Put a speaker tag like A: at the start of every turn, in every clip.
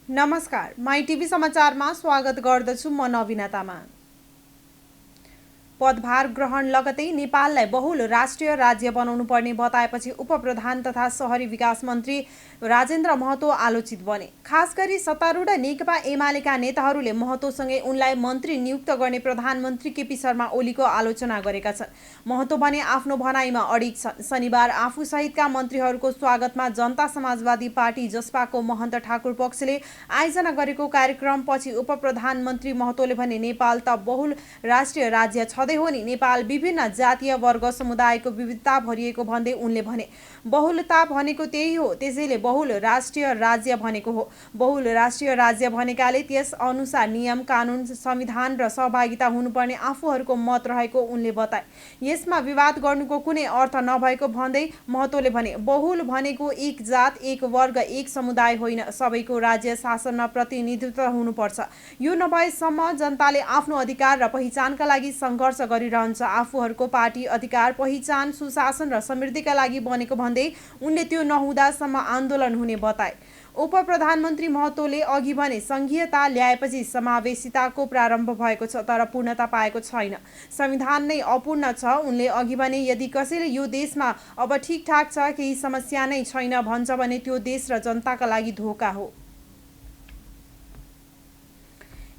A: नमस्कार, my TV समाचारमा स्वागत गर्दछु। म नवीना तामाङ। पदभार ग्रहण लगतै नेपाललाई बहुल राष्ट्रिय राज्य बनाउनु पर्ने बताएपछि उपप्रधान तथा शहरी विकास मन्त्री राजेन्द्र महतो आलोचित बने। खास गरी सत्तारूढ नेकपा एमालेका नेताहरूले महतोसँगै उनलाई मन्त्री नियुक्त गर्ने प्रधानमन्त्री केपी शर्मा ओलीको आलोचना गरेका छन्। महतो भने आफ्नो भनाइमा अडिग छन्। शनिबार आफूसहितका मन्त्रीहरूको स्वागतमा जनता समाजवादी पार्टी जसपाको महन्त ठाकुर पक्षले आयोजना गरेको कार्यक्रमपछि उपप्रधानमन्त्री महतोले भने नेपाल त बहुल राष्ट्रिय राज्य छँदै हो नि, नेपाल विभिन्न जातीय वर्ग समुदायको विविधता भरिएको भन्दै उनले भने बहुलता भनेको त्यही हो, त्यसैले बहुल राष्ट्रिय राज्य भनेको हो। बहुल राष्ट्रिय राज्य भनेकाले त्यस अनुसार नियम कानुन संविधान र सहभागिता हुनुपर्ने आफूहरूको मत रहेको उनले बताए। यसमा विवाद गर्नुको कुनै अर्थ नभएको भन्दै महतोले भने बहुल भनेको एक जात एक वर्ग एक समुदाय होइन, सबैको राज्य शासनमा प्रतिनिधित्व हुनुपर्छ। यो नभएसम्म जनताले आफ्नो अधिकार र पहिचानका लागि सङ्घर्ष गरिरहन्छ। आफूहरूको पार्टी अधिकार पहिचान सुशासन र समृद्धिका लागि बनेको भन्दै उनले त्यो नहुँदासम्म आन्दोलन हुने बताए। उपप्रधानमन्त्री महतोले अघि भने सङ्घीयता ल्याएपछि समावेशिताको प्रारम्भ भएको छ, तर पूर्णता पाएको छैन। संविधान नै अपूर्ण छ। उनले अघि भने यदि कसैले यो देशमा अब ठिकठाक छ, केही समस्या नै छैन भन्छ भने त्यो देश र जनताका लागि धोका हो।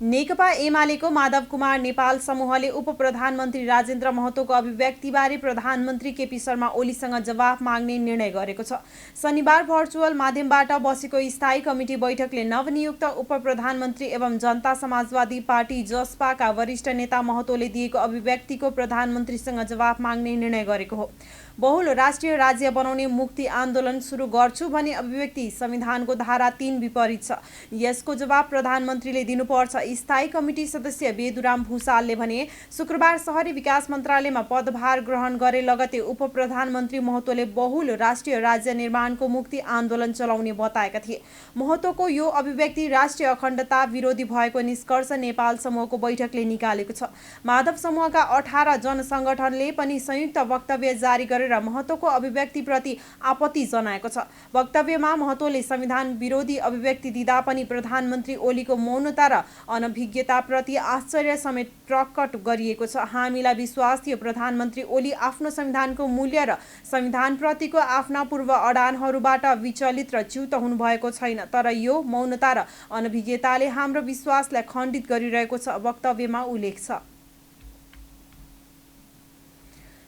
A: नेकपा एमालेको माधव कुमार नेपाल समूहले उपप्रधानमन्त्री राजेन्द्र महतोको अभिव्यक्तिबारे प्रधानमन्त्री केपी शर्मा ओलीसँग जवाफ माग्ने निर्णय गरेको छ। शनिबार भर्चुअल माध्यमबाट बसेको स्थायी कमिटी बैठकले नवनियुक्त उपप्रधानमन्त्री एवं जनता समाजवादी पार्टी जसपाका वरिष्ठ नेता महतोले दिएको अभिव्यक्तिको प्रधानमन्त्रीसँग जवाफ माग्ने निर्णय गरेको हो। बहुल राष्ट्रिय राज्य बनाउने मुक्ति आन्दोलन सुरु गर्छु भन्ने अभिव्यक्ति संविधानको धारा 3 विपरीत छ। यसको जवाब प्रधानमन्त्रीले दिनुपर्छ। स्थायी कमिटी सदस्य बेदुराम भूषालले भने शुक्रबार शहरी विकास मन्त्रालयमा पदभार ग्रहण गरे लगतै उपप्रधानमन्त्री महतोले बहुल राष्ट्रिय राज्य निर्माणको मुक्ति आन्दोलन चलाउने बताएका थिए। महतोको यो अभिव्यक्ति राष्ट्रिय अखण्डता विरोधी भएको निष्कर्ष नेपाल समूहको बैठकले निकालेको छ। माधव समूहका 18 जनसङ्गठनले पनि संयुक्त वक्तव्य जारी गरेर महतोको अभिव्यक्तिप्रति आपत्ति जनाएको छ। वक्तव्यमा महतोले संविधान विरोधी अभिव्यक्ति दिँदा पनि प्रधानमन्त्री ओलीको मौनता र अनभिज्ञताप्रति आश्चर्य समेत प्रकट गरिएको छ। हामीलाई विश्वास थियो प्रधानमन्त्री ओली आफ्नो संविधानको मूल्य र संविधानप्रतिको आफ्ना पूर्व अडानहरूबाट विचलित र च्युत हुनुभएको छैन, तर यो मौनता र अनभिज्ञताले हाम्रो विश्वासलाई खण्डित गरिरहेको छ, वक्तव्यमा उल्लेख छ।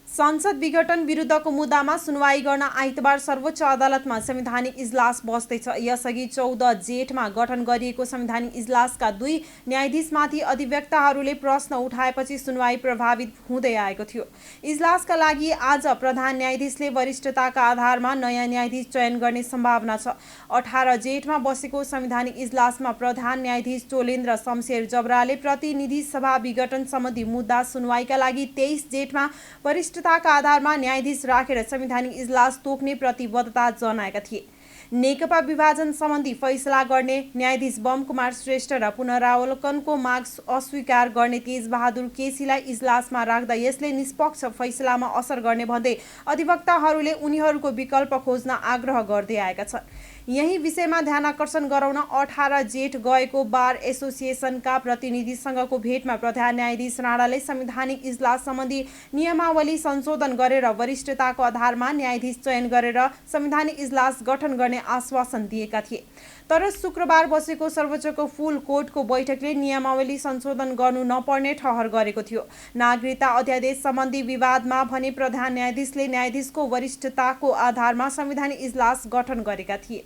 A: संसद विघटन विरुद्धको मुद्दामा सुनवाई गर्न आइतबार सर्वोच्च अदालतमा संवैधानिक इजलास बस्दैछ। यसअघि 14 जेठमा गठन गरिएको संवैधानिक इजलासका 2 न्यायाधीशमाथि अधिवक्ताहरूले प्रश्न उठाएपछि सुनवाई प्रभावित हुँदै आएको थियो। इजलासका लागि आज प्रधान न्यायाधीशले वरिष्ठताका आधारमा नयाँ न्यायाधीश चयन गर्ने सम्भावना छ। 18 जेठमा बसेको संवैधानिक इजलासमा प्रधान न्यायाधीश टोलेन्द्र शमशेर जबराले प्रतिनिधि सभा विघटन सम्बन्धी मुद्दा सुनवाईका लागि 23 जेठमा वरिष्ठताका आधारमा न्यायाधीश राखेर संवैधानिक इजलास तोक्ने प्रतिबद्धता जनाएका थिए। नेकपा विभाजन सम्बन्धी फैसला गर्ने न्यायाधीश बम कुमार श्रेष्ठ र पुनरावलोकनको माग अस्वीकार गर्ने तेजबहादुर केसीलाई इजलासमा राख्दा यसले निष्पक्ष फैसलामा असर गर्ने भन्दै अधिवक्ताहरूले उनीहरूको विकल्प खोज्न आग्रह गर्दै आएका छन्। यही विषयमा ध्यानाकर्षण गराउन 18 जेठ गएको बार एसोसिएसनका प्रतिनिधिसँगको भेटमा प्रधान न्यायाधीश राणाले संवैधानिक इजलास सम्बन्धी नियमावली संशोधन गरेर वरिष्ठताको आधारमा न्यायाधीश चयन गरेर संवैधानिक इजलास गठन गर्ने आश्वासन दिएका थिए। तर शुक्रबार बसेको सर्वोच्चको फुल कोर्टको बैठकले नियमावली संशोधन गर्नु नपर्ने ठहर गरेको थियो। नागरिकता अध्यादेश सम्बन्धी विवादमा भने प्रधान न्यायाधीशले न्यायाधीशको वरिष्ठताको आधारमा संवैधानिक इजलास गठन गरेका थिए।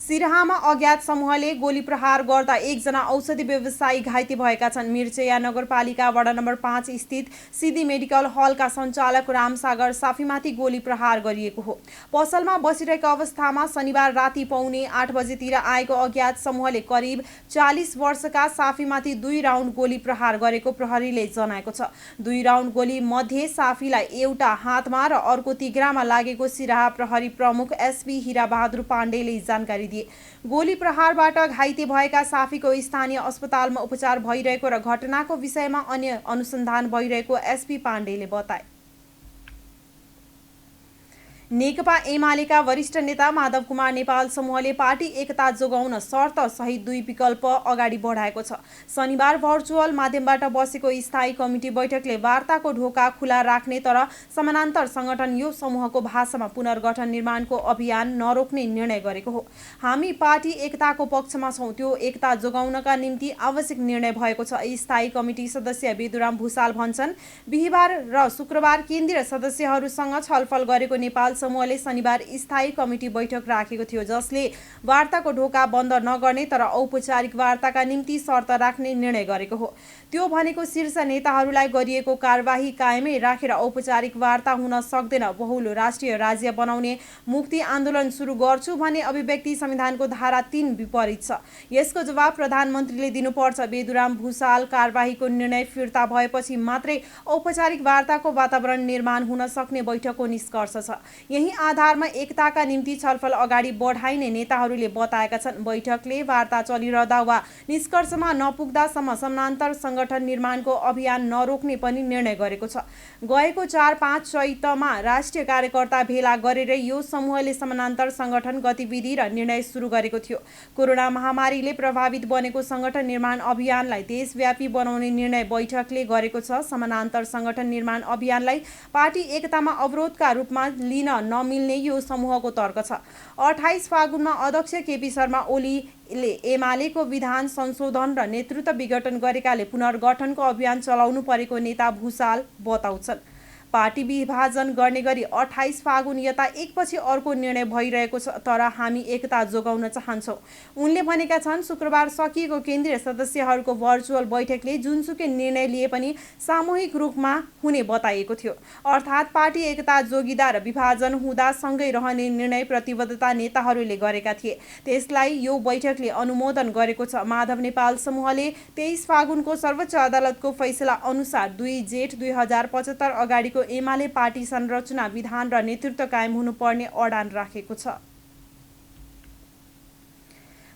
A: सिराहामा अज्ञात समूहले गोली प्रहार गर्दा 1 जना औषधि व्यवसायी घाइते भएका छन्। मिर्चया नगरपालिका वडा नम्बर 5 स्थित सिद्धि मेडिकल हलका सञ्चालक रामसागर साफीमाथि गोली प्रहार गरिएको हो। पसलमा बसिरहेको अवस्थामा शनिबार राति पौने 8 बजेतिर आएको अज्ञात समूहले करिब 40 वर्षका साफीमाथि 2 राउन्ड गोली प्रहार गरेको प्रहरीले जनाएको छ। 2 राउन्ड गोली मध्ये साफीलाई एउटा हातमा र अर्को तिघ्रामा लागेको सिराहा प्रहरी प्रमुख एसपी हिराबहादुर पाण्डेले जानकारी दिए। गोली प्रहारबाट घाइते भएका साफीको स्थानीय अस्पतालमा उपचार भइरहेको र घटनाको विषयमा अन्य अनुसन्धान भइरहेको एसपी पाण्डेले बताए। नेकपा एमालेका वरिष्ठ नेता माधव कुमार नेपाल समूहले पार्टी एकता जोगाउन शर्त सहित 2 विकल्प अगाडि बढाएको छ। शनिबार भर्चुअल माध्यमबाट बसेको स्थायी कमिटी बैठकले वार्ताको ढोका खुला राख्ने तर समानान्तर संगठन यो समूहको भाषामा पुनर्गठन निर्माणको अभियान नरोक्ने निर्णय गरेको हो। हामी पार्टी एकताको पक्षमा छौँ, त्यो एकता जोगाउनका निम्ति आवश्यक निर्णय भएको छ, स्थायी कमिटी सदस्य बेदुराम भुसाल भन्छन्। बिहिबार र शुक्रबार केन्द्रीय सदस्यहरूसँग छलफल गरेको नेपाल समूहले शनिबार स्थायी कमिटी बैठक राखेको थियो, जसले वार्ताको ढोका बन्द नगर्ने तर औपचारिक वार्ताका निम्ति शर्त राख्ने निर्णय गरेको हो। त्यो भनेको शीर्ष नेताहरूलाई गरिएको कारबाही कायमै राखेर औपचारिक वार्ता हुन सक्दैन, बहुल राष्ट्रिय राज्य बनाउने मुक्ति आन्दोलन सुरु गर्छु भन्ने अभिव्यक्ति संविधानको धारा 3 विपरीत छ। यसको जवाब प्रधानमन्त्रीले दिनुपर्छ। बेदुराम भुसाल कारबाहीको निर्णय फिर्ता भएपछि मात्रै औपचारिक वार्ताको वातावरण निर्माण हुन सक्ने बैठकको निष्कर्ष छ। यही आधारमा एकताका निम्ति छलफल अगाडि बढाइने नेताहरूले बताएका छन्। बैठकले वार्ता चलिरहँदा वा निष्कर्षमा नपुग्दासम्म समानान्तर संगठन निर्माणको अभियान नरोक्ने पनि निर्णय गरेको छ। गएको 4-5 चैतमा राष्ट्रिय कार्यकर्ता भेला गरेर यो समूहले समानान्तर संगठन गतिविधि र निर्णय सुरु गरेको थियो। कोरोना महामारीले प्रभावित बनेको संगठन निर्माण अभियानलाई देशव्यापी बनाउने निर्णय बैठकले गरेको छ। समानान्तर संगठन निर्माण अभियानलाई पार्टी एकतामा अवरोधका रूपमा लिन नमिल्ने यो समूहको तर्क छ। 28 फागुनमा अध्यक्ष केपी शर्मा ओलीले एमालेको विधान संशोधन र नेतृत्व विघटन गरेकाले पुनर्गठनको अभियान चलाउनु परेको नेता भुसाल बताउँछन्। पार्टी विभाजन गर्ने गरी 28 फागुन यता एकपछि अर्को निर्णय भइरहेको छ, तर हामी एकता जोगाउन चाहन्छौँ। उनले भनेका छन्, शुक्रबार सकिएको केन्द्रीय सदस्यहरूको भर्चुअल बैठकले जुनसुकै निर्णय लिए पनि सामूहिक रूपमा हुने बताइएको थियो। अर्थात् पार्टी एकता जोगिँदा र विभाजन हुँदा सँगै रहने निर्णय प्रतिबद्धता नेताहरूले गरेका थिए। त्यसलाई यो बैठकले अनुमोदन गरेको छ। माधव नेपाल समूहले 23 फागुनको सर्वोच्च अदालतको फैसला अनुसार 2 जेठ 2075 अगाडिको एमाले पार्टी संरचना, विधान र नेतृत्व कायम हुनुपर्ने अडान राखेको छ।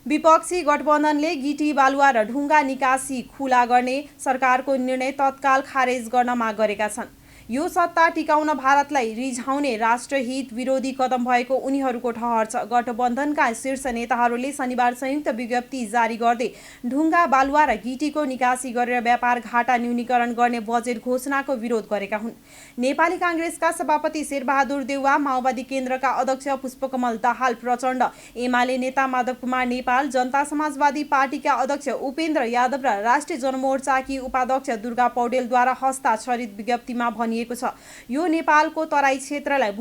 A: विपक्षी गठबन्धनले गिटी बालुवा र ढुङ्गा निकासी खुला गर्ने सरकारको निर्णय तत्काल खारेज गर्न माग गरेका छन्। यो सत्ता टिकाउन भारतलाई रिझाउने राष्ट्रहित विरोधी कदम भएको उनीहरूको ठहर छ। गठबन्धनका शीर्ष नेताहरूले शनिबार संयुक्त विज्ञप्ति जारी गर्दै ढुङ्गा बालुवा र गिटीको निकासी गरेर व्यापार घाटा न्यूनीकरण गर्ने बजेट घोषणाको विरोध गरेका हुन्। नेपाली काङ्ग्रेसका सभापति शेरबहादुर देउवा, माओवादी केन्द्रका अध्यक्ष पुष्पकमल दाहाल प्रचण्ड, एमाले नेता माधव कुमार नेपाल, जनता समाजवादी पार्टीका अध्यक्ष उपेन्द्र यादव र राष्ट्रिय जनमोर्चाकी उपाध्यक्ष दुर्गा पौडेलद्वारा हस्ताक्षरित विज्ञप्तिमा भनिएको छ, यो नेपालको तराई क्षेत्रलाई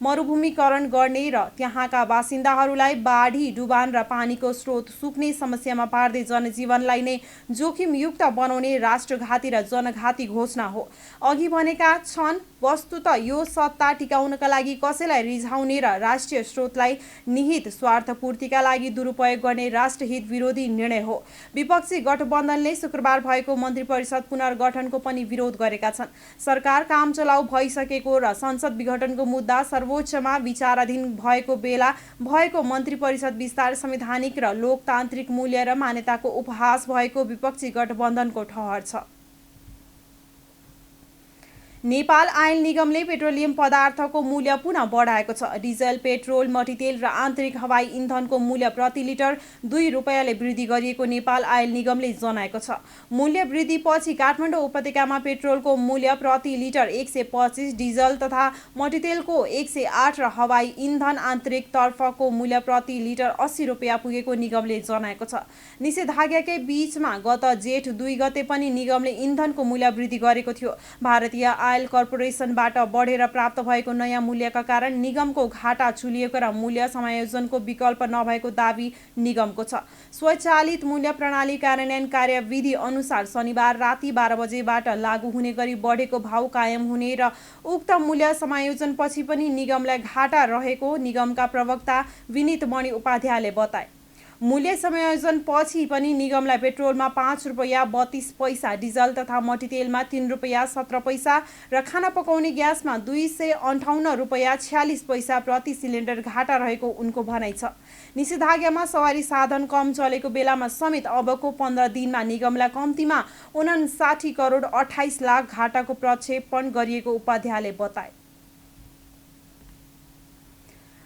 A: मरुभूमिकरण गर्ने र त्यहाँका बासिन्दाहरूलाई बाढी, डुबान र पानीको स्रोत सुक्ने समस्यामा पार्दै जनजीवनलाई नै जोखिमयुक्त बनाउने राष्ट्रघाती र जनघाती घोषणा हो। अघि भनेका छन्, वस्तुतः यो सत्ता टिकाउनका लागि कसैलाई रिझाउने र राष्ट्रिय स्रोतलाई निहित स्वार्थपूर्तिका लागि दुरुपयोग गर्ने राष्ट्रहित विरोधी निर्णय हो। विपक्षी गठबन्धनले शुक्रबार भएको मन्त्री परिषद पुनर्गठनको पनि विरोध गरेका छन्। सरकार काम चलाउ भइसकेको र संसद विघटनको मुद्दा सर्वोच्चमा विचाराधीन भएको बेला भएको मन्त्री परिषद विस्तार संवैधानिक र लोकतान्त्रिक मूल्य र मान्यताको उपहास भएको विपक्षी गठबन्धनको ठहर छ। नेपाल आयल निगमले पेट्रोलियम पदार्थको मूल्य पुनः बढाएको छ। डिजल, पेट्रोल, मट्टीतेल र आन्तरिक हवाई इन्धनको मूल्य प्रति लिटर 2 रुपैयाँले वृद्धि गरिएको नेपाल आयल निगमले जनाएको छ। मूल्य वृद्धिपछि काठमाडौँ उपत्यकामा पेट्रोलको मूल्य प्रति लिटर 125, डिजल तथा मट्टीतेलको 108 र हवाई इन्धन आन्तरिक तर्फको मूल्य प्रति लिटर 80 रुपैयाँ पुगेको निगमले जनाएको छ। निषेधाज्ञाकै बीचमा गत जेठ 2 गते पनि निगमले इन्धनको मूल्य वृद्धि गरेको थियो। भारतीय आयल कर्पोरेसनबाट बढेर प्राप्त भएको नयाँ मूल्यका कारण निगमको घाटा चुलिएको र मूल्य समायोजनको विकल्प नभएको दाबी निगमको छ। स्वचालित मूल्य प्रणाली कार्यान्वयन कार्यविधि अनुसार शनिबार राति 12 बजेबाट लागू हुने गरी बढेको भाव कायम हुने र उक्त मूल्य समायोजनपछि पनि निगमलाई घाटा रहेको निगमका प्रवक्ता विनित मणि उपाध्यायले बताए। मूल्य समायोजन पछि पनि निगमलाई पेट्रोलमा 5 रुपैयाँ 32 पैसा, डिजल तथा मट्टीतेलमा 3 रुपैयाँ 17 पैसा र खाना पकाउने ग्यासमा 258 रुपैयाँ 46 पैसा प्रति सिलिन्डर घाटा रहेको उनको भनाइ छ। निषेधाज्ञामा सवारी साधन कम चलेको बेलामा समेत अबको 15 दिनमा निगमलाई कम्तीमा 59 करोड 28 लाख घाटाको प्रक्षेपण गरिएको उपाध्यायले बताए।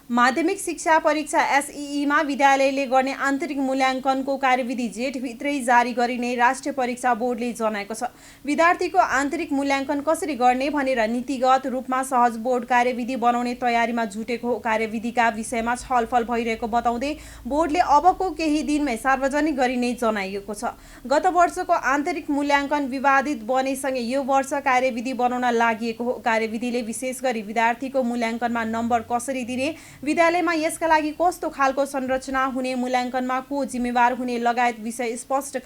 A: माध्यमिक शिक्षा परीक्षा एसईईमा विद्यालयले गर्ने आन्तरिक मूल्याङ्कनको कार्यविधि जेठभित्रै जारी गरिने राष्ट्रिय परीक्षा बोर्डले जनाएको छ। विद्यार्थीको आन्तरिक मूल्याङ्कन कसरी गर्ने भनेर नीतिगत रूपमा सहज बोर्ड कार्यविधि बनाउने तयारीमा जुटेको हो। कार्यविधिका विषयमा छलफल भइरहेको बताउँदै बोर्डले अबको केही दिनमै सार्वजनिक गरिने जनाइएको छ। गत वर्षको आन्तरिक मूल्याङ्कन विवादित बनेसँगै यो वर्ष कार्यविधि बनाउन लागि हो। कार्यविधिले विशेष गरी विद्यार्थीको मूल्याङ्कनमा नम्बर कसरी दिने, विद्यालयमा यसका लागि कस्तो खालको संरचना हुने, मूल्याङ्कनमा को जिम्मेवार हुने लगायत विषय स्पष्ट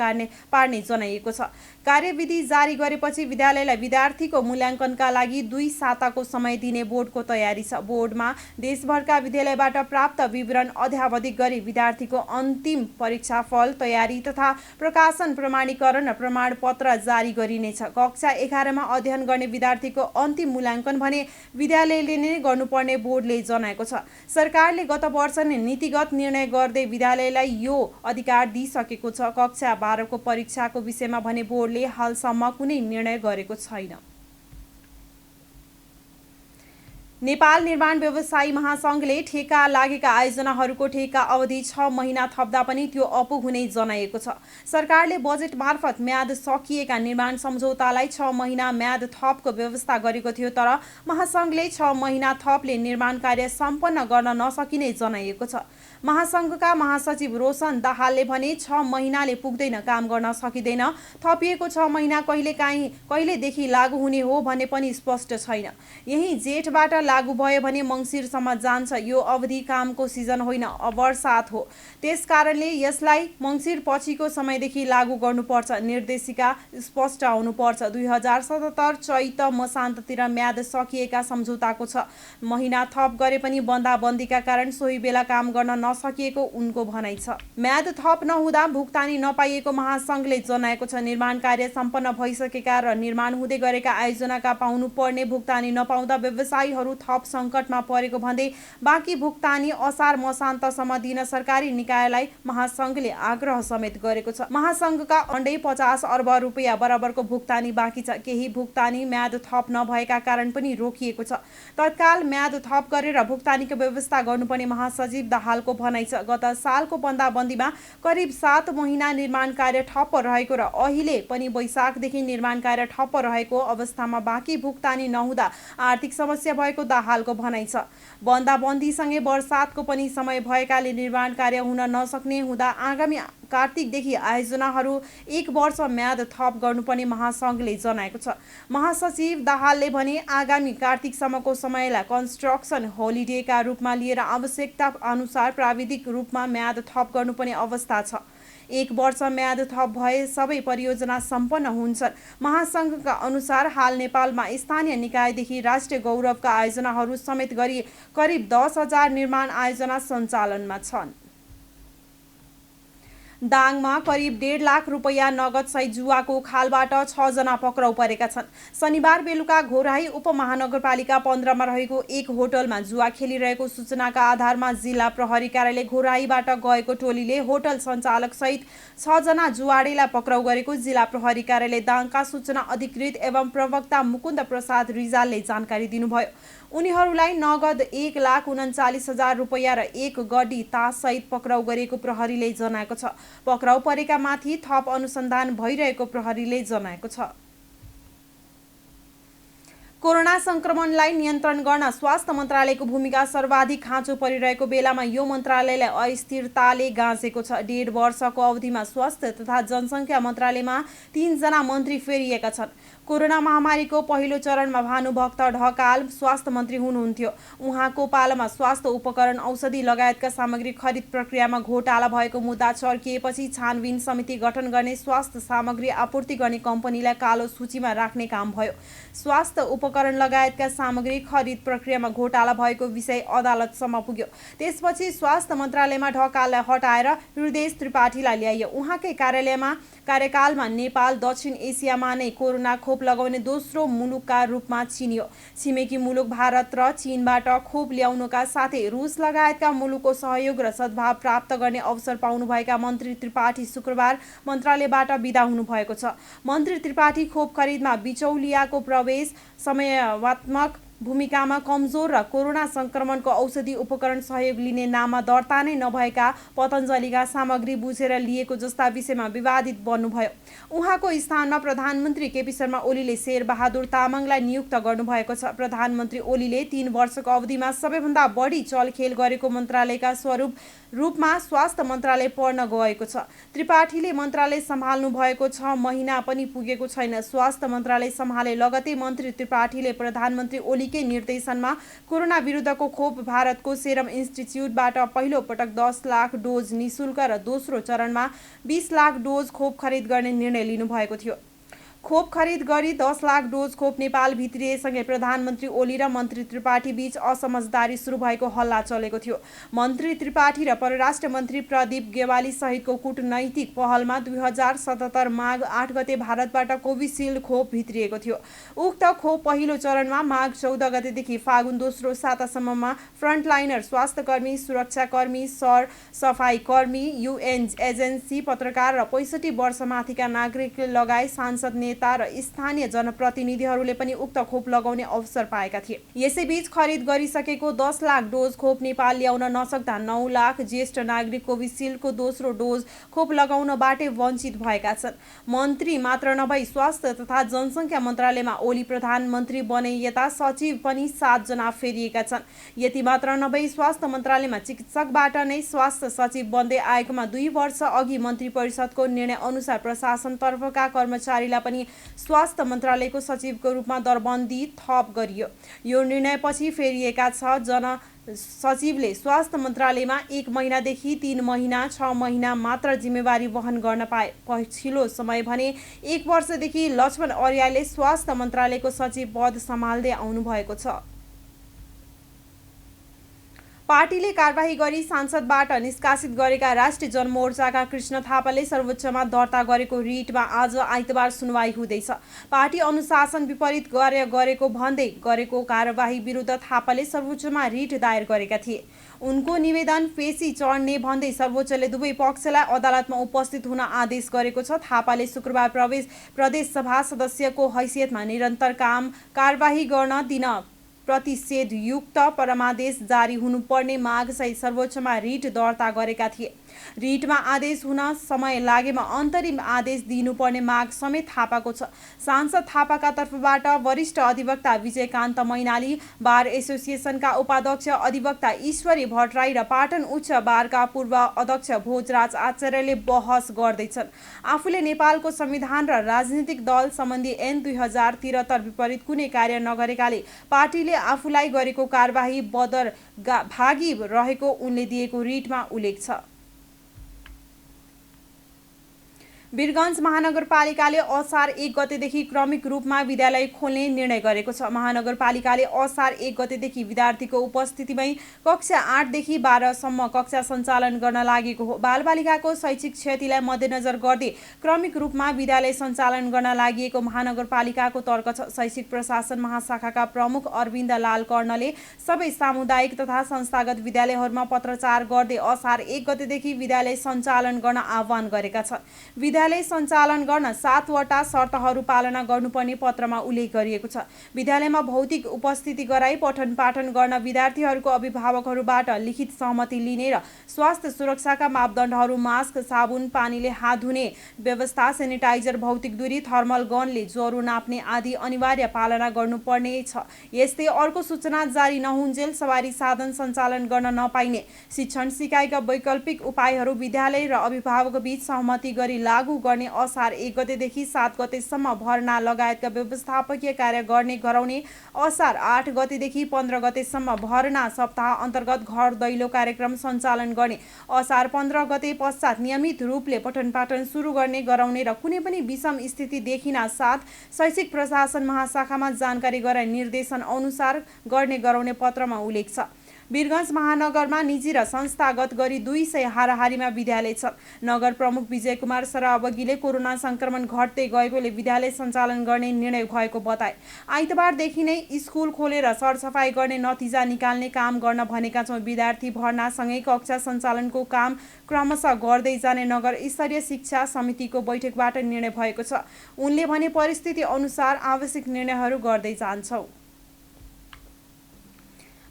A: पार्ने जनाइएको छ। कार्यविधि जारी गरेपछि विद्यालयलाई विद्यार्थीको मूल्याङ्कनका लागि 2 साताको समय दिने बोर्डको तयारी छ। बोर्डमा देशभरका विद्यालयबाट प्राप्त विवरण अध्यावधिक गरी विद्यार्थीको अन्तिम परीक्षाफल तयारी तथा प्रकाशन, प्रमाणीकरण र प्रमाणपत्र जारी गरिनेछ। कक्षा 11 मा अध्ययन गर्ने विद्यार्थीको अन्तिम मूल्याङ्कन भने विद्यालयले नै गर्नुपर्ने बोर्डले जनाएको छ। सरकारले गत वर्ष नै नीतिगत निर्णय गर्दै विद्यालयलाई यो अधिकार दिइसकेको छ। कक्षा 12 को परीक्षाको विषयमा भने बोर्डले हालसम्म कुनै निर्णय गरेको छैन। नेपाल निर्माण व्यवसायी महासङ्घले ठेका लागेका आयोजनाहरूको ठेका अवधि 6 महिना थप्दा पनि त्यो अपुग हुने जनाएको छ। सरकारले बजेट मार्फत म्याद सकिएका निर्माण सम्झौतालाई 6 महिना म्याद थपको व्यवस्था गरेको थियो, तर महासङ्घले 6 महिना थपले निर्माण कार्य सम्पन्न गर्न नसकिने जनाइएको छ। महासङ्घका महासचिव रोशन दाहालले भने 6 महिनाले पुग्दैन, काम गर्न सकिँदैन। थपिएको 6 महिना कहिलेदेखि लागू हुने हो भन्ने पनि स्पष्ट छैन। यही जेठबाट लागू भयो भने मङ्सिरसम्म जान्छ। यो अवधि कामको सिजन होइन, वर्षात हो। त्यसकारणले यसलाई मङ्सिर पछिको समयदेखि लागू गर्नुपर्छ। निर्देशिका स्पष्ट आउनुपर्छ। 2077 चैत मसान्ततिर म्याद सकिएका सम्झौताको 6 महिना थप गरे पनि बन्दाबन्दीका कारण सोही बेला काम गर्न नसकिएको उनको भनाइ छ। म्याद थप नहुँदा भुक्तानी नपाइएको महासङ्घले जनाएको छ। निर्माण कार्य सम्पन्न भइसकेका र निर्माण हुँदै गरेका आयोजनाका पाउनुपर्ने भुक्तानी नपाउँदा व्यवसायीहरू थप सङ्कटमा परेको भन्दै बाँकी भुक्तानी असार मसान्तसम्म दिन सरकारी निकायलाई महासङ्घले आग्रह समेत गरेको छ। महासङ्घका अन्डै 50 अर्ब रुपैयाँ बराबरको भुक्तानी बाँकी छ। केही भुक्तानी म्याद थप नभएका कारण पनि रोकिएको छ। तत्काल म्याद थप गरेर भुक्तानीको व्यवस्था गर्नुपर्ने महासचिव दाहालको भनाइ छ। गत सालको बन्दाबन्दीमा करिब 7 महिना निर्माण कार्य ठप्प रहेको र अहिले पनि वैशाखदेखि निर्माण कार्य ठप्प रहेको अवस्थामा बाँकी भुक्तानी नहुँदा आर्थिक समस्या भएको दाहालको भनाइ छ। बन्दाबन्दीसँगै वर्षातको पनि समय भएकाले निर्माण कार्य हुन नसक्ने हुँदा आगामी कार्तिकदेखि आयोजनाहरू 1 वर्ष म्याद थप गर्नुपर्ने महासङ्घले जनाएको छ। महासचिव दाहालले भने आगामी कार्तिकसम्मको समयलाई कन्स्ट्रक्सन होलिडेका रूपमा लिएर आवश्यकता अनुसार प्राविधिक रूपमा म्याद थप गर्नुपर्ने अवस्था छ। 1 वर्ष म्याद थप भए सबै परियोजना सम्पन्न हुन्छन्। महासङ्घका अनुसार हाल नेपालमा स्थानीय निकायदेखि राष्ट्रिय गौरवका आयोजनाहरू समेत गरी करिब 10,000 निर्माण आयोजना सञ्चालनमा छन्। दाङमा करिब 1.5 लाख रुपैयाँ नगद सहित जुवाको खालबाट 6 जना पक्राउ परेका छन्। शनिबार बेलुका घोराही उपमहानगरपालिका 15 मा रहेको एक होटलमा जुवा खेलिरहेको सूचनाका आधारमा जिल्ला प्रहरी कार्यालय घोराहीबाट गएको टोलीले होटल सञ्चालक सहित 6 जना जुवाडेलाई पक्राउ गरेको जिल्ला प्रहरी कार्यालय दाङका सूचना अधिकृत एवं प्रवक्ता मुकुन्द प्रसाद रिजालले जानकारी दिनुभयो। उनीहरूलाई नगद 1,39,000 रुपैयाँ र 1 गड्डी ताससहित पक्राउ गरेको प्रहरीले जनाएको छ। पक्राउ परेका माथि थप अनुसन्धान भइरहेको प्रहरीले जनाएको छ। कोरोना संक्रमणलाई नियन्त्रण गर्न स्वास्थ्य मन्त्रालयको भूमिका सर्वाधिक खाँचो परिरहेको बेलामा यो मन्त्रालयलाई अस्थिरताले गाँसेको छ। 1.5 वर्षको अवधिमा स्वास्थ्य तथा जनसङ्ख्या मन्त्रालयमा 3 जना मन्त्री फेरिएका छन्। कोरोना महामारीको पहिलो चरणमा भानुभक्त ढकाल स्वास्थ्य मन्त्री हुनुहुन्थ्यो। उहाँको पालामा स्वास्थ्य उपकरण, औषधि लगायतका सामग्री खरिद प्रक्रियामा घोटाला भएको मुद्दा चर्किएपछि छानबिन समिति गठन गर्ने, स्वास्थ्य सामग्री आपूर्ति गर्ने कम्पनीलाई कालो सूचीमा राख्ने काम भयो। स्वास्थ्य उपकरण लगायतका सामग्री खरिद प्रक्रियामा घोटाला भएको विषय अदालतसम्म पुग्यो। त्यसपछि स्वास्थ्य मन्त्रालयमा ढकाललाई हटाएर हृदय त्रिपाठीलाई ल्याइयो। उहाँकै कार्यकालमा नेपाल दक्षिण एसियामा नै कोरोना खोप लगाउने दोस्रो मुलुकका रूपमा चिनियो। छिमेकी मुलुक भारत र चीनबाट खोप ल्याउनुका साथै रुस लगायतका मुलुकको सहयोग र सद्भाव प्राप्त गर्ने अवसर पाउनुभएका मन्त्री त्रिपाठी शुक्रबार मन्त्रालयबाट बिदा हुनुभएको छ। मन्त्री त्रिपाठी खोप खरिदमा बिचौलियाको प्रवेश, समयात्मक भूमिकामा कमजोर र कोरोना संक्रमणको औषधि उपकरण सहयोग लिने नाममा दर्ता नै नभएका पतञ्जलिका सामग्री बुझेर लिएको जस्ता विषयमा विवादित बन्नुभयो। उहाँको स्थानमा प्रधानमन्त्री केपी शर्मा ओलीले शेरबहादुर तामाङलाई नियुक्त गर्नुभएको छ। प्रधानमन्त्री ओलीले 3 वर्षको अवधिमा सबैभन्दा बढी चलखेल गरेको मन्त्रालयका रूपमा स्वास्थ्य मन्त्रालय पर्न गएको छ। त्रिपाठीले मन्त्रालय सम्हाल्नु भएको 6 महिना पनि पुगेको छैन। स्वास्थ्य मन्त्रालय सम्हाले लगतै मन्त्री त्रिपाठीले प्रधानमन्त्री ओलीकै निर्देशनमा कोरोना विरुद्धको खोप भारतको सेरम इन्स्टिच्युटबाट पहिलो पटक 10 लाख डोज निशुल्क र दोस्रो चरणमा 20 लाख डोज खोप खरिद गर्ने निर्णय लिनुभएको थियो। खोप खरिद गरी 10 लाख डोज खोप नेपाल भित्रिएसँगै प्रधानमन्त्री ओली र मन्त्री त्रिपाठी बीच असमझदारी सुरु भएको हल्ला चलेको थियो। मन्त्री त्रिपाठी र परराष्ट्र मन्त्री प्रदीप गेवाली सहितको कूटनैतिक पहलमा 2077 माघ 8 गते भारतबाट कोभिसिल्ड खोप भित्रिएको थियो। उक्त खोप पहिलो चरणमा माघ 14 गतेदेखि फागुन दोस्रो सातासम्ममा फ्रन्टलाइनर स्वास्थ्यकर्मी, सुरक्षाकर्मी, सरसफाइकर्मी, UN एजेन्सी, पत्रकार र 65 वर्षमाथिका नागरिक लगायत सांसद नेता र स्थानीय जनप्रतिनिधिहरूले पनि उक्त खोप लगाउने अवसर पाएका थिए। यसैबीच खरिद गरिसकेको 10 लाख डोज खोप नेपाल ल्याउन नसक्दा 9 लाख ज्येष्ठ नागरिक कोभिसिल्डको दोस्रो डोज खोप लगाउनबाटै वञ्चित भएका छन्। मन्त्री मात्र नभई स्वास्थ्य तथा जनसङ्ख्या मन्त्रालयमा ओली प्रधानमन्त्री बने यता सचिव पनि 7 जना फेरिएका छन्। यति मात्र नभई स्वास्थ्य मन्त्रालयमा चिकित्सकबाट नै स्वास्थ्य सचिव बन्दै आएकोमा 2 वर्ष अघि मन्त्री परिषदको निर्णय अनुसार प्रशासनतर्फका कर्मचारीलाई पनि स्वास्थ्य मन्त्रालयको सचिवको रूपमा दरबन्दी थप गरियो। यो निर्णयपछि फेरिएका 6 जना सचिवले स्वास्थ्य मन्त्रालयमा 1 महिनादेखि 3 महिना 6 महिना मात्र जिम्मेवारी वहन गर्न पाए। पछिल्लो समय भने 1 वर्षदेखि लक्ष्मण अर्यालले स्वास्थ्य मन्त्रालयको सचिव पद सम्हाल्दै आउनुभएको छ। पार्टीले कारबाही गरी सांसदबाट निष्कासित गरेका राष्ट्रिय जनमोर्चाका कृष्ण थापाले सर्वोच्चमा दर्ता गरेको रिटमा आज आइतबार सुनवाई हुँदैछ। पार्टी अनुशासन विपरीत कार्य गरेको भन्दै गरेको कारबाही विरुद्ध थापाले सर्वोच्चमा रिट दायर गरेका थिए। उनको निवेदन पेशी चढ्ने भन्दै सर्वोच्चले दुवै पक्षलाई अदालतमा उपस्थित हुन आदेश गरेको छ। थापाले शुक्रबार प्रदेश सभा सदस्यको हैसियतमा निरन्तर कारबाही गर्न दिन प्रतिषेधयुक्त परमादेश जारी हुनुपर्ने मागसहित सर्वोच्चमा रिट दर्ता गरेका थिए। रिटमा आदेश हुन समय लागेमा अन्तरिम आदेश दिनुपर्ने माग समेत थापाको छ। सांसद थापाका तर्फबाट वरिष्ठ अधिवक्ता विजयकान्त मैनाली, बार एसोसिएसनका उपाध्यक्ष अधिवक्ता ईश्वरी भट्टराई र पाटन उच्च बारका पूर्व अध्यक्ष भोजराज आचार्यले बहस गर्दैछन्। आफूले नेपालको संविधान र राजनीतिक दल सम्बन्धी ऐन 2073 विपरीत कुनै कार्य नगरेकाले पार्टीले आफूलाई गरेको कारबाही बदरभागी रहेको उनले दिएको रिटमा उल्लेख छ। वीरगञ्ज महानगरपालिकाले असार 1 गतेदेखि क्रमिक रूपमा विद्यालय खोल्ने निर्णय गरेको छ। महानगरपालिकाले असार 1 गतेदेखि विद्यार्थीको उपस्थितिमै कक्षा 8 देखि 12 सम्म कक्षा सञ्चालन गर्न लागेको हो। बालबालिकाको शैक्षिक क्षतिलाई मध्यनजर गर्दै क्रमिक रूपमा विद्यालय सञ्चालन गर्न लागेको महानगरपालिकाको तर्क छ। शैक्षिक प्रशासन महाशाखाका प्रमुख अरविन्द लाल कर्णले सबै सामुदायिक तथा संस्थागत विद्यालयहरूमा पत्रचार गर्दै असार 1 गतेदेखि विद्यालय सञ्चालन गर्न आह्वान गरेका छन्। विद्यालय सञ्चालन गर्न 7 वटा शर्तहरू पालना गर्नुपर्ने पत्रमा उल्लेख गरिएको छ। विद्यालयमा भौतिक उपस्थिति गराई पठन पाठन गर्न विद्यार्थीहरूको अभिभावकहरूबाट लिखित सहमति लिने र स्वास्थ्य सुरक्षाका मापदण्डहरू मास्क, साबुन, पानीले हात धुने व्यवस्था, सेनिटाइजर, भौतिक दूरी, थर्मल गनले ज्वरो नाप्ने आदि अनिवार्य पालना गर्नुपर्ने छ। यस्तै अर्को सूचना जारी नहुन्जेल सवारी साधन सञ्चालन गर्न नपाइने, शिक्षण सिकाइका वैकल्पिक उपायहरू विद्यालय र अभिभावकबीच सहमति गरी लागू गर्ने, असार 1 गतेदेखि 7 गतेसम्म भर्ना लगायतका व्यवस्थापकीय कार्य गर्ने गराउने, असार 8 गतेदेखि 15 गतेसम्म भर्ना सप्ताह अन्तर्गत घर दैलो कार्यक्रम सञ्चालन गर्ने, असार 15 गते पश्चात नियमित रूपले पठन पाठन सुरु गर्ने गराउने र कुनै पनि विषम स्थिति देखिन साथ शैक्षिक प्रशासन महाशाखामा जानकारी गराई निर्देशन अनुसार गर्ने गराउने पत्रमा उल्लेख छ। वीरगञ्ज महानगरमा निजी र संस्थागत गरी 200 हाराहारीमा विद्यालय छ। नगर प्रमुख विजय कुमार सरावगीले कोरोना संक्रमण घट्दै गएकोले विद्यालय सञ्चालन गर्ने निर्णय भएको बताए। आइतबारदेखि नै स्कुल खोलेर सरसफाई गर्ने नतिजा निकाल्ने काम गर्न भनेका छौँ। विद्यार्थी भर्नासँगै कक्षा सञ्चालनको काम क्रमशः गर्दै जाने नगर स्तरीय शिक्षा समितिको बैठकबाट निर्णय भएको छ। उनले भने परिस्थिति अनुसार आवश्यक निर्णयहरू गर्दै जान्छौँ।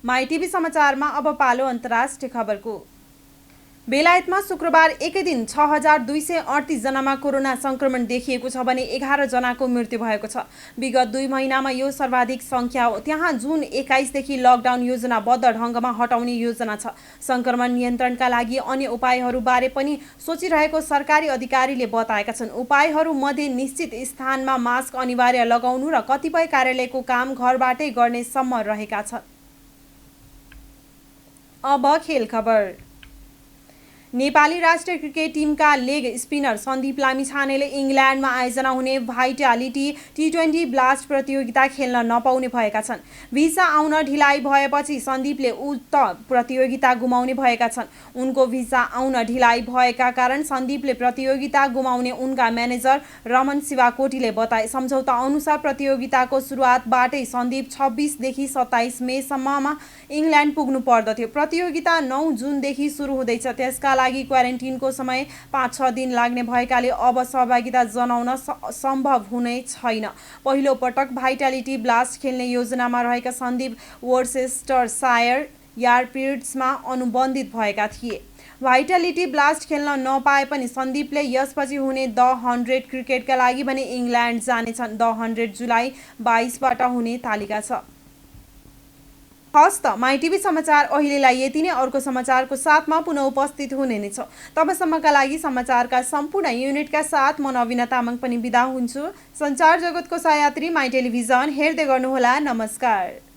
A: माई टिभी समाचारमा अब पालो अन्तर्राष्ट्रिय खबरको। बेलायतमा शुक्रबार एकै दिन 6,238 जनामा कोरोना संक्रमण देखिएको छ भने 11 जनाको मृत्यु भएको छ। विगत 2 महिनामा यो सर्वाधिक संख्या हो। त्यहाँ जुन 21 देखि लकडाउन योजनाबद्ध ढङ्गमा हटाउने योजना छ। संक्रमण नियन्त्रणका लागि अन्य उपायहरू बारे पनि सोचिरहेको सरकारी अधिकारीले बताएका छन्। उपायहरू मध्ये निश्चित स्थानमा मास्क अनिवार्य लगाउनु र कतिपय कार्यालयको काम घरबाटै गर्ने सम्म रहेका छन्। अब खेल खबर। नेपाली राष्ट्रिय क्रिकेट टिमका लेग स्पिनर सन्दीप लामिछानेले इङ्ल्यान्डमा आयोजना हुने भाइटालिटी टी20 ब्लास्ट प्रतियोगिता खेल्न नपाउने भएका छन्। भिसा आउन ढिलाइ भएपछि सन्दीपले उक्त प्रतियोगिता गुमाउने भएका छन्। उनको भिसा आउन ढिलाइ भएका कारण सन्दीपले प्रतियोगिता गुमाउने उनका म्यानेजर रमन शिवाकोटीले बताए। सम्झौता अनुसार प्रतियोगिताको सुरुवातबाटै सन्दीप 26 देखि 27 मेसम्ममा इङ्ल्यान्ड पुग्नु पर्दथ्यो। प्रतियोगिता 9 जुनदेखि सुरु हुँदैछ। त्यसका लागि क्वारेन्टिनको समय 5-6 दिन लाग्ने भएकाले अब सहभागिता जनाउन सम्भव हुने छैन। पहिलो पटक भाइटालिटी ब्लास्ट खेल्ने योजनामा रहेका सन्दीप वोर्सेस्टरसायर यार्डपिट्समा अनुबन्धित भएका थिए। भाइटालिटी ब्लास्ट खेल्न नपाए पनि सन्दीपले यसपछि हुने द 100 क्रिकेटका लागि भने इङ्ल्यान्ड जानेछन्। द 100 जुलाई 22बाट हुने तालिका छ। हस्त माई टिभी समाचार अहिलेलाई यति नै। अर्को समाचारको साथमा पुनः उपस्थित हुने नै छ। तबसम्मका लागि समाचारका सम्पूर्ण युनिटका साथ म नवीना तामाङ पनि बिदा हुन्छु। सञ्चार जगतको सहयात्री माई टेलिभिजन हेर्दै गर्नुहोला। नमस्कार।